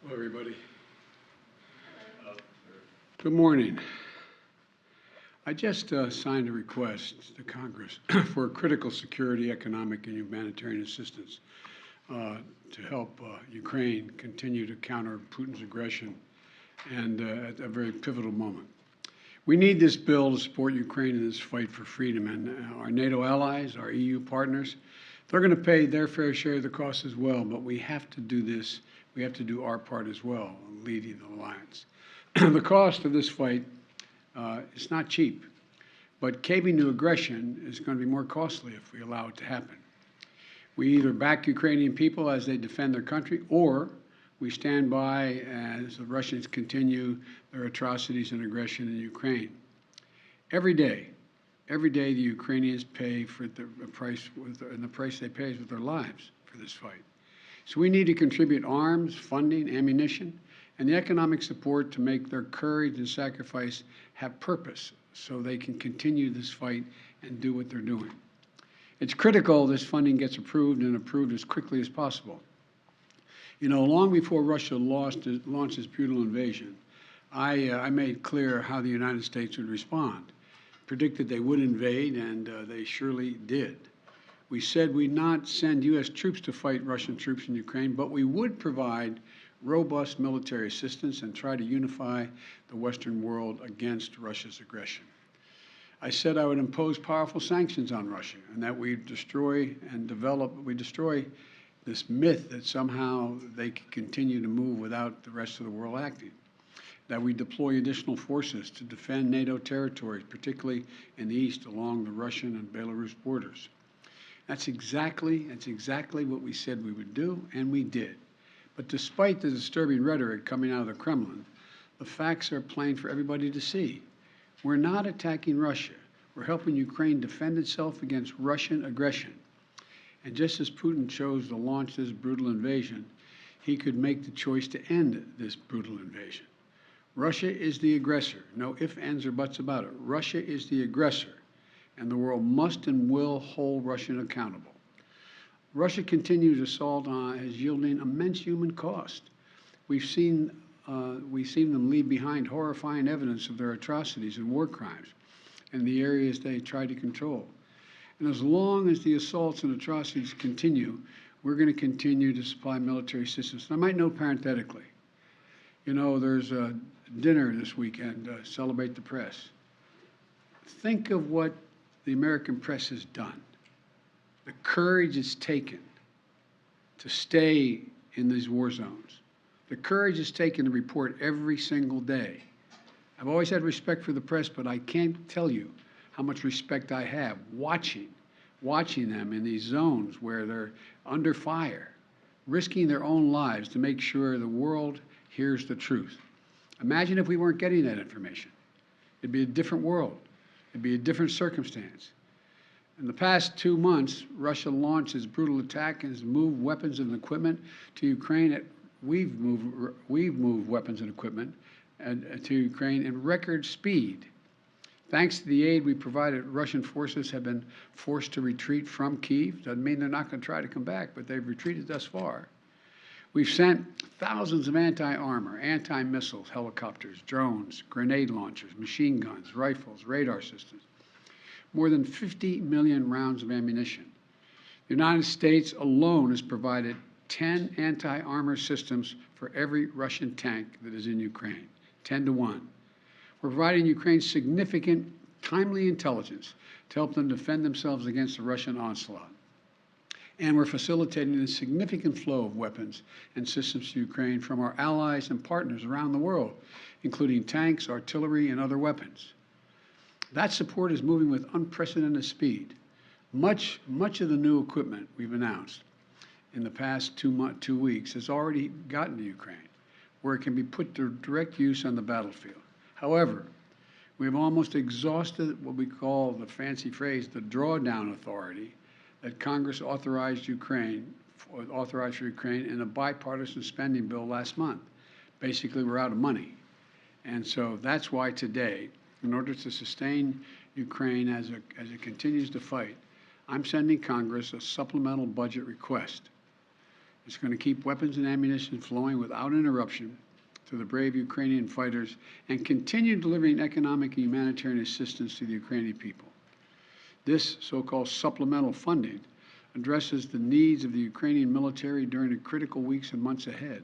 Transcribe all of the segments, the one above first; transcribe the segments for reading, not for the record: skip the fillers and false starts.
Hello, everybody. Good morning. I just signed a request to Congress for critical security, economic, and humanitarian assistance to help Ukraine continue to counter Putin's aggression and at a very pivotal moment. We need this bill to support Ukraine in this fight for freedom, and our NATO allies, our EU partners, they're going to pay their fair share of the cost as well, but we have to do this. We have to do our part as well, leading the alliance. The cost of this fight is not cheap, but caving to aggression is going to be more costly if we allow it to happen. We either back Ukrainian people as they defend their country, or we stand by as the Russians continue their atrocities and aggression in Ukraine. Every day, the Ukrainians pay for the price, and the price they pay is with their lives for this fight. So we need to contribute arms, funding, ammunition, and the economic support to make their courage and sacrifice have purpose so they can continue this fight and do what they're doing. It's critical this funding gets approved and approved as quickly as possible. You know, long before Russia launched its brutal invasion, I made clear how the United States would respond, predicted they would invade, and they surely did. We said we'd not send U.S. troops to fight Russian troops in Ukraine, but we would provide robust military assistance and try to unify the Western world against Russia's aggression. I said I would impose powerful sanctions on Russia and that we destroy this myth that somehow they could continue to move without the rest of the world acting, that we deploy additional forces to defend NATO territories, particularly in the east along the Russian and Belarus borders. That's exactly what we said we would do, and we did. But despite the disturbing rhetoric coming out of the Kremlin, the facts are plain for everybody to see. We're not attacking Russia. We're helping Ukraine defend itself against Russian aggression. And just as Putin chose to launch this brutal invasion, he could make the choice to end this brutal invasion. Russia is the aggressor. No ifs, ands, or buts about it. Russia is the aggressor, and the world must and will hold Russia accountable. Russia's continued assault is yielding immense human cost. We've seen them leave behind horrifying evidence of their atrocities and war crimes in the areas they try to control. And as long as the assaults and atrocities continue, we're going to continue to supply military assistance. And I might note parenthetically, you know, there's a dinner this weekend, Celebrate the Press. Think of what the American press has done, the courage it's taken to stay in these war zones, the courage it's taken to report every single day. I've always had respect for the press, but I can't tell you how much respect I have watching them in these zones where they're under fire, risking their own lives to make sure the world hears the truth. Imagine if we weren't getting that information. It'd be a different world. It'd be a different circumstance. In the past 2 months, Russia launched its brutal attack and has moved weapons and equipment to Ukraine. We've moved weapons and equipment to Ukraine in record speed. Thanks to the aid we provided, Russian forces have been forced to retreat from Kyiv. Doesn't mean they're not going to try to come back, but they've retreated thus far. We've sent thousands of anti-armor, anti-missiles, helicopters, drones, grenade launchers, machine guns, rifles, radar systems, more than 50 million rounds of ammunition. The United States alone has provided 10 anti-armor systems for every Russian tank that is in Ukraine, 10 to 1. We're providing Ukraine significant, timely intelligence to help them defend themselves against the Russian onslaught. And we're facilitating a significant flow of weapons and systems to Ukraine from our allies and partners around the world, including tanks, artillery, and other weapons. That support is moving with unprecedented speed. Much of the new equipment we've announced in the past 2 weeks has already gotten to Ukraine, where it can be put to direct use on the battlefield. However, we've almost exhausted what we call, the fancy phrase, the drawdown authority that Congress authorized for Ukraine in a bipartisan spending bill last month. Basically, we're out of money. And so that's why today, in order to sustain Ukraine as it continues to fight, I'm sending Congress a supplemental budget request. It's going to keep weapons and ammunition flowing without interruption to the brave Ukrainian fighters and continue delivering economic and humanitarian assistance to the Ukrainian people. This so-called supplemental funding addresses the needs of the Ukrainian military during the critical weeks and months ahead.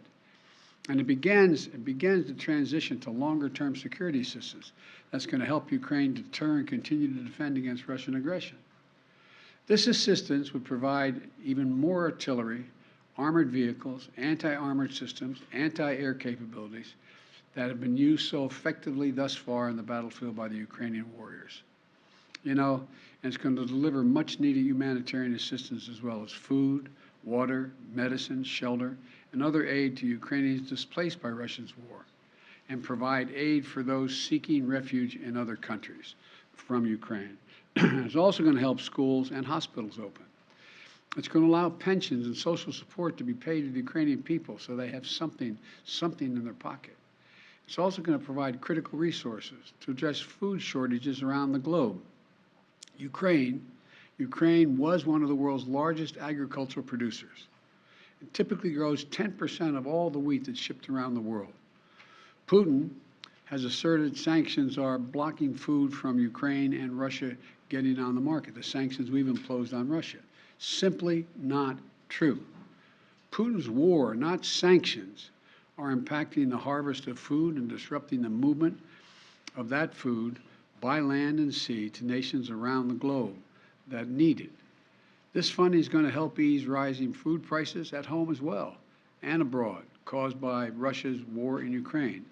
And it begins the transition to longer-term security assistance that's going to help Ukraine deter and continue to defend against Russian aggression. This assistance would provide even more artillery, armored vehicles, anti-armored systems, anti-air capabilities that have been used so effectively thus far in the battlefield by the Ukrainian warriors. You know, and it's going to deliver much-needed humanitarian assistance as well as food, water, medicine, shelter, and other aid to Ukrainians displaced by Russia's war, and provide aid for those seeking refuge in other countries from Ukraine. It's also going to help schools and hospitals open. It's going to allow pensions and social support to be paid to the Ukrainian people so they have something in their pocket. It's also going to provide critical resources to address food shortages around the globe. Ukraine was one of the world's largest agricultural producers. It typically grows 10% of all the wheat that's shipped around the world. Putin has asserted sanctions are blocking food from Ukraine and Russia getting on the market, the sanctions we've imposed on Russia. Simply not true. Putin's war, not sanctions, are impacting the harvest of food and disrupting the movement of that food by land and sea to nations around the globe that need it. This funding is going to help ease rising food prices at home as well and abroad caused by Russia's war in Ukraine.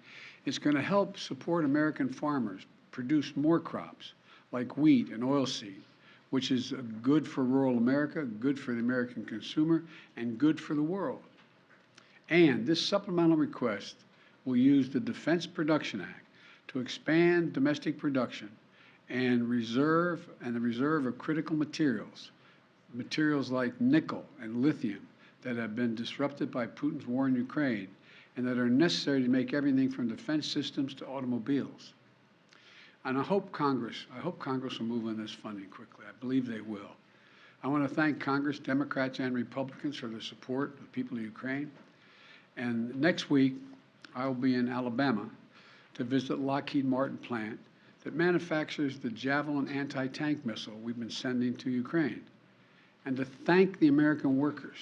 It's going to help support American farmers produce more crops like wheat and oilseed, which is good for rural America, good for the American consumer, and good for the world. And this supplemental request will use the Defense Production Act to expand domestic production and the reserve of critical materials like nickel and lithium that have been disrupted by Putin's war in Ukraine and that are necessary to make everything from defense systems to automobiles. And I hope Congress will move on this funding quickly. I believe they will. I want to thank Congress, Democrats and Republicans, for their support of the people of Ukraine. And next week, I will be in Alabama to visit Lockheed Martin plant that manufactures the Javelin anti-tank missile we've been sending to Ukraine, and to thank the American workers,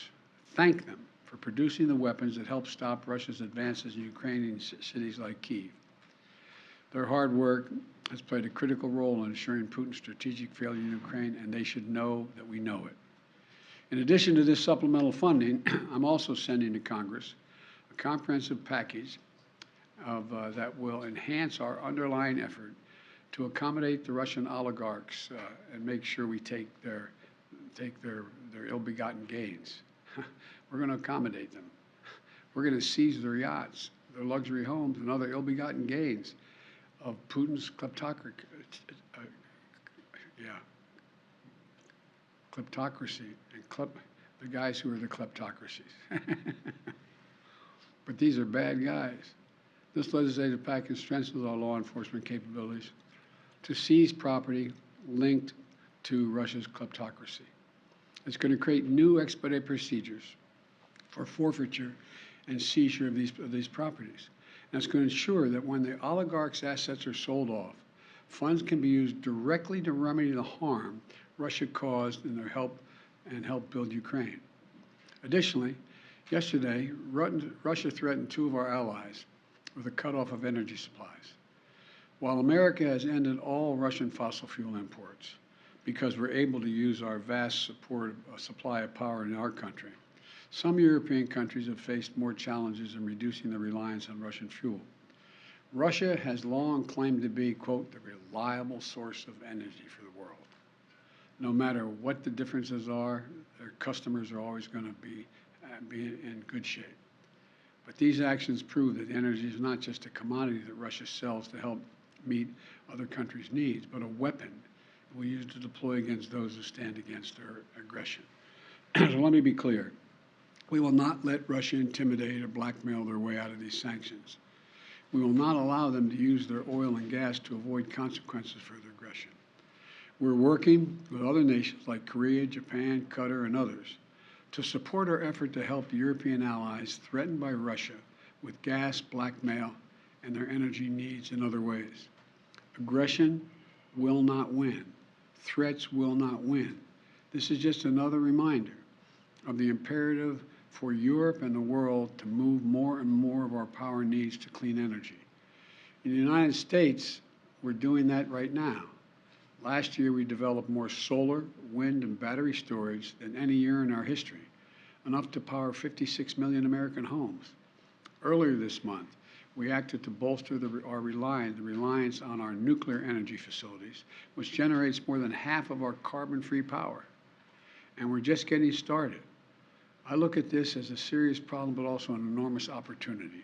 thank them for producing the weapons that help stop Russia's advances in Ukrainian cities like Kyiv. Their hard work has played a critical role in ensuring Putin's strategic failure in Ukraine, and they should know that we know it. In addition to this supplemental funding, I'm also sending to Congress a comprehensive package that will enhance our underlying effort to accommodate the Russian oligarchs and make sure we take their ill-begotten gains. We're going to accommodate them. We're going to seize their yachts, their luxury homes, and other ill-begotten gains of Putin's kleptocracy and the guys who are the kleptocracies. But these are bad guys. This legislative package strengthens our law enforcement capabilities to seize property linked to Russia's kleptocracy. It's going to create new expedited procedures for forfeiture and seizure of these properties. And it's going to ensure that when the oligarchs' assets are sold off, funds can be used directly to remedy the harm Russia caused in their help build Ukraine. Additionally, yesterday, Russia threatened two of our allies with a cutoff of energy supplies. While America has ended all Russian fossil fuel imports because we're able to use our vast supply of power in our country, some European countries have faced more challenges in reducing their reliance on Russian fuel. Russia has long claimed to be, quote, the reliable source of energy for the world. No matter what the differences are, their customers are always going to be in good shape. But these actions prove that energy is not just a commodity that Russia sells to help meet other countries' needs, but a weapon we use to deploy against those who stand against their aggression. So let me be clear. We will not let Russia intimidate or blackmail their way out of these sanctions. We will not allow them to use their oil and gas to avoid consequences for their aggression. We're working with other nations like Korea, Japan, Qatar, and others to support our effort to help European allies threatened by Russia with gas, blackmail, and their energy needs in other ways. Aggression will not win. Threats will not win. This is just another reminder of the imperative for Europe and the world to move more and more of our power needs to clean energy. In the United States, we're doing that right now. Last year, we developed more solar, wind, and battery storage than any year in our history, enough to power 56 million American homes. Earlier this month, we acted to bolster the reliance on our nuclear energy facilities, which generates more than half of our carbon-free power. And we're just getting started. I look at this as a serious problem, but also an enormous opportunity,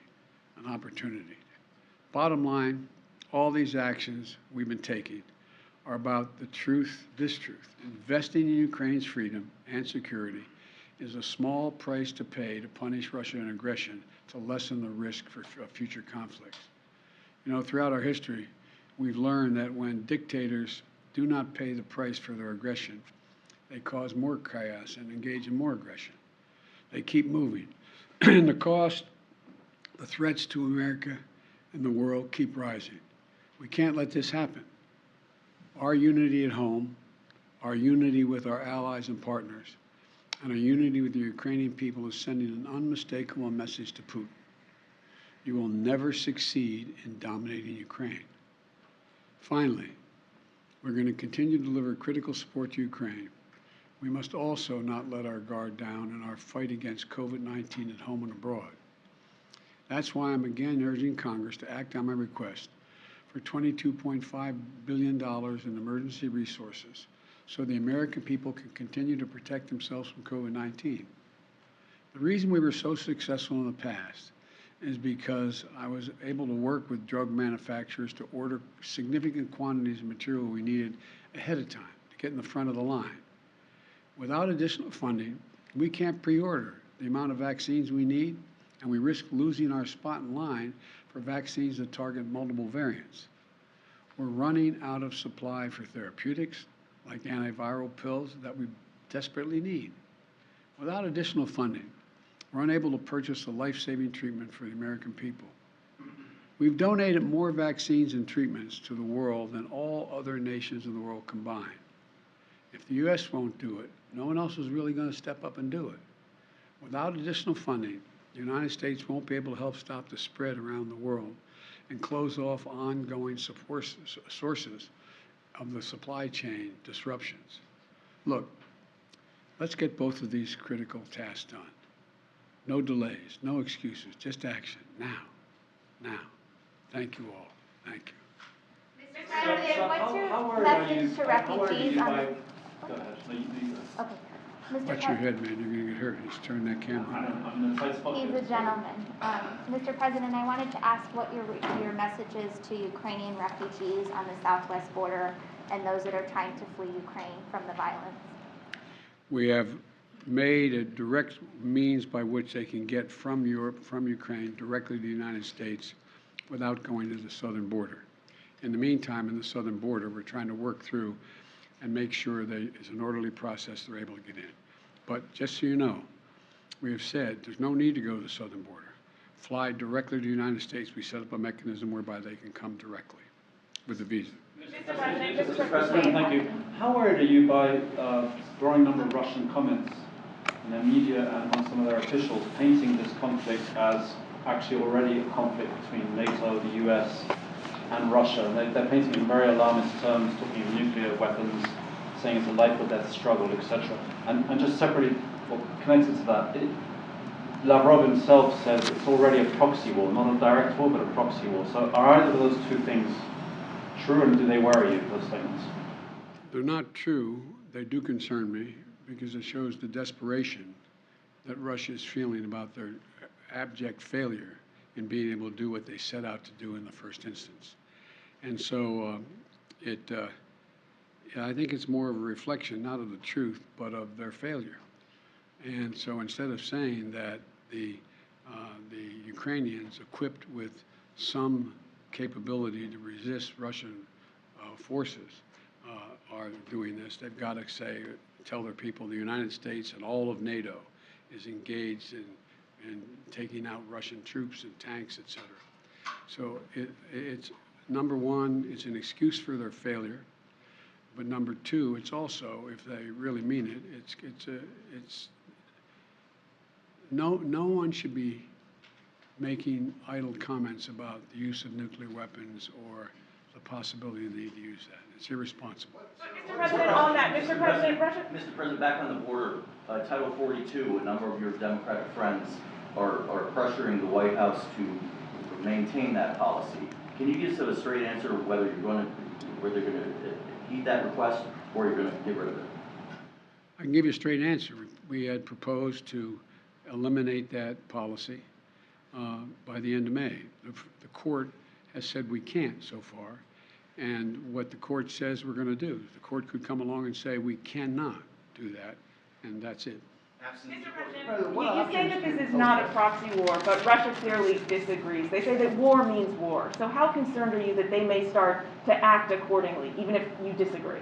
Bottom line, all these actions we've been taking are about the truth, this truth. Investing in Ukraine's freedom and security is a small price to pay to punish Russian aggression to lessen the risk for future conflicts. You know, throughout our history, we've learned that when dictators do not pay the price for their aggression, they cause more chaos and engage in more aggression. They keep moving. And the cost, the threats to America and the world keep rising. We can't let this happen. Our unity at home, our unity with our allies and partners, and our unity with the Ukrainian people is sending an unmistakable message to Putin. You will never succeed in dominating Ukraine. Finally, we're going to continue to deliver critical support to Ukraine. We must also not let our guard down in our fight against COVID-19 at home and abroad. That's why I'm again urging Congress to act on my request for $22.5 billion in emergency resources so the American people can continue to protect themselves from COVID-19. The reason we were so successful in the past is because I was able to work with drug manufacturers to order significant quantities of material we needed ahead of time to get in the front of the line. Without additional funding, we can't pre-order the amount of vaccines we need, and we risk losing our spot in line for vaccines that target multiple variants. We're running out of supply for therapeutics, like antiviral pills that we desperately need. Without additional funding, we're unable to purchase the life-saving treatment for the American people. We've donated more vaccines and treatments to the world than all other nations in the world combined. If the U.S. won't do it, no one else is really going to step up and do it. Without additional funding, the United States won't be able to help stop the spread around the world and close off ongoing sources of the supply chain disruptions. Look, let's get both of these critical tasks done. No delays, no excuses, just action, now, now. Thank you all. Thank you. Mr. President, what's your message to refugees on the... Go ahead. No, you go. Okay. Watch your head, man. You're going to get hurt. He's turning that camera on. He's a gentleman. Mr. President, I wanted to ask what your message is to Ukrainian refugees on the southwest border and those that are trying to flee Ukraine from the violence. We have made a direct means by which they can get from Europe, from Ukraine, directly to the United States without going to the southern border. In the meantime, in the southern border, we're trying to work through and make sure that it's an orderly process they're able to get in. But just so you know, we have said there's no need to go to the southern border. Fly directly to the United States. We set up a mechanism whereby they can come directly with a visa. Mr. President, thank you. How worried are you by a growing number of Russian comments in the media and among some of their officials painting this conflict as actually already a conflict between NATO, the US, and Russia? And they're painting in very alarmist terms, talking of nuclear weapons, saying it's a life or death struggle, etc. And just separately, or connected to that, Lavrov himself says it's already a proxy war, not a direct war, but a proxy war. So are either of those two things true, and do they worry you, those statements? They're not true. They do concern me because it shows the desperation that Russia is feeling about their abject failure in being able to do what they set out to do in the first instance. And so I think it's more of a reflection, not of the truth, but of their failure. And so instead of saying that the Ukrainians equipped with some capability to resist Russian forces are doing this, they've got to tell their people the United States and all of NATO is engaged in taking out Russian troops and tanks, et cetera. So it's, number one, it's an excuse for their failure. But number two, it's also, if they really mean it, no one should be making idle comments about the use of nuclear weapons or the possibility of the need to use that. It's irresponsible. Mr. President, on that, Mr. President, Mr. President, back on the border, Title 42, a number of your Democratic friends are pressuring the White House to maintain that policy. Can you give us a straight answer of whether you're going to heed that request or you're going to get rid of it? I can give you a straight answer. We had proposed to eliminate that policy by the end of May. The court has said we can't so far. And what the court says we're going to do. The court could come along and say we cannot do that, and that's it. Mr. President, you say that this is not a proxy war, but Russia clearly disagrees. They say that war means war. So how concerned are you that they may start to act accordingly, even if you disagree?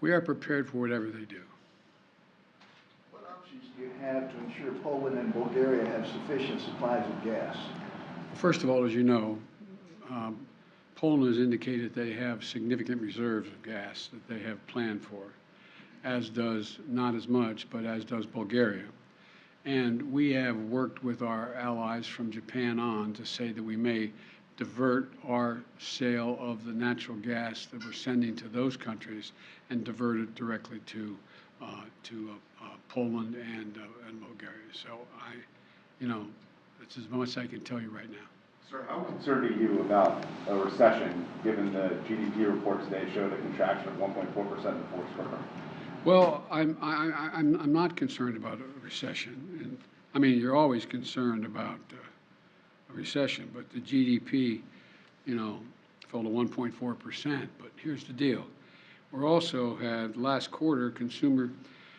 We are prepared for whatever they do. What options do you have to ensure Poland and Bulgaria have sufficient supplies of gas? First of all, as you know, Poland has indicated they have significant reserves of gas that they have planned for, as does, not as much, but as does Bulgaria. And we have worked with our allies from Japan on to say that we may divert our sale of the natural gas that we're sending to those countries and divert it directly to Poland and Bulgaria. So that's as much as I can tell you right now. Sir, how concerned are you about a recession, given the GDP report today showed a contraction of 1.4% in the fourth quarter? Well, I'm not concerned about a recession. And, I mean, you're always concerned about a recession, but the GDP, fell to 1.4%. But here's the deal. We're also had last quarter consumer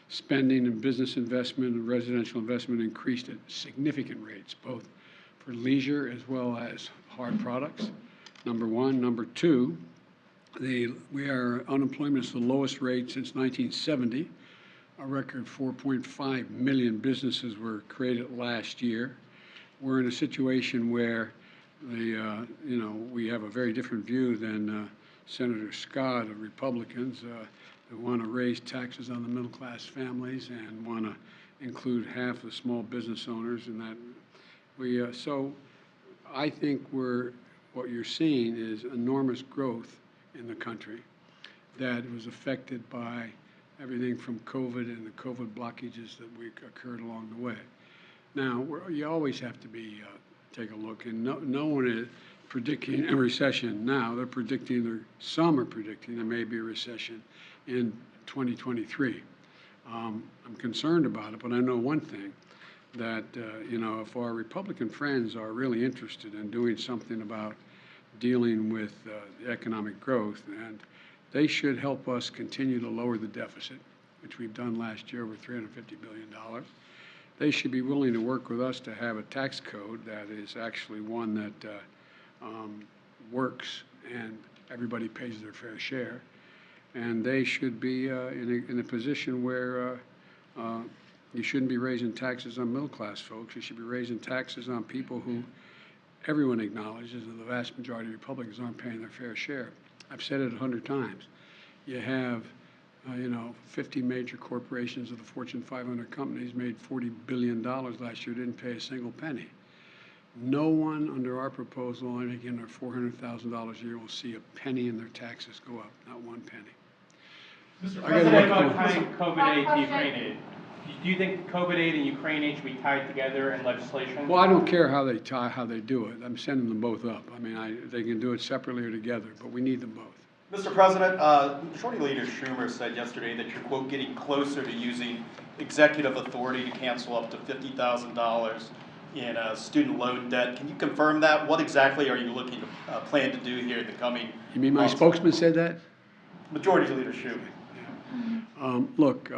spending and business investment and residential investment increased at significant rates, both for leisure as well as hard products, number one. Number two, unemployment is the lowest rate since 1970. A record 4.5 million businesses were created last year. We're in a situation where we have a very different view than Senator Scott of Republicans that want to raise taxes on the middle-class families and want to include half the small business owners in that. So I think what you're seeing is enormous growth in the country that was affected by everything from COVID and the COVID blockages that occurred along the way. Now, you always have to take a look, and no one is predicting a recession now. Some are predicting there may be a recession in 2023. I'm concerned about it, but I know one thing, that if our Republican friends are really interested in doing something about dealing with the economic growth, and they should help us continue to lower the deficit, which we've done last year over $350 billion. They should be willing to work with us to have a tax code that is actually one that works and everybody pays their fair share. And they should be in a position where you shouldn't be raising taxes on middle-class folks. You should be raising taxes on people who everyone acknowledges that the vast majority of Republicans aren't paying their fair share. I've said it 100 times. You have, 50 major corporations of the Fortune 500 companies made $40 billion last year, didn't pay a single penny. No one under our proposal, making their $400,000 a year, will see a penny in their taxes go up, not one penny. Mr. President, about tying COVID aid to Ukraine aid. Do you think COVID aid and Ukraine aid should be tied together in legislation? Well, I don't care how they do it. I'm sending them both up. I mean, they can do it separately or together, but we need them both. Mr. President, Majority Leader Schumer said yesterday that you're, quote, getting closer to using executive authority to cancel up to $50,000 in student loan debt. Can you confirm that? What exactly are you looking to plan to do here in the coming You mean my months? spokesman said that? Majority Leader Schumer. Look,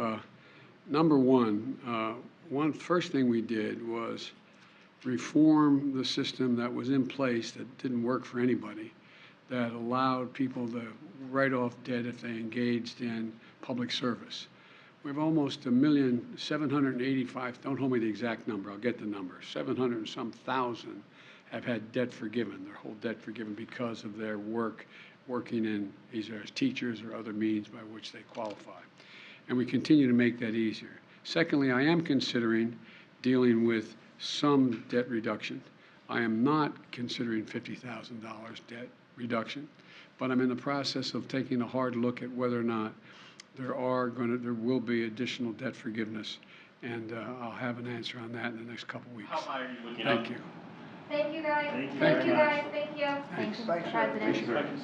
number one, first thing we did was reform the system that was in place that didn't work for anybody, that allowed people to write off debt if they engaged in public service. We have almost 1,785,000, don't hold me to the exact number, I'll get the number, 700 and some thousand have had debt forgiven, their whole debt forgiven because of their working in either as teachers or other means by which they qualify. And we continue to make that easier. Secondly, I am considering dealing with some debt reduction. I am not considering $50,000 debt reduction, but I'm in the process of taking a hard look at whether or not there will be additional debt forgiveness, and I'll have an answer on that in the next couple weeks. How high are you looking at? Thank you. Thank you, guys. Thank you Thank very you, much. guys. Thank you. Thank you, Thanks, Mr. sir. President. Thank you, Mr. President.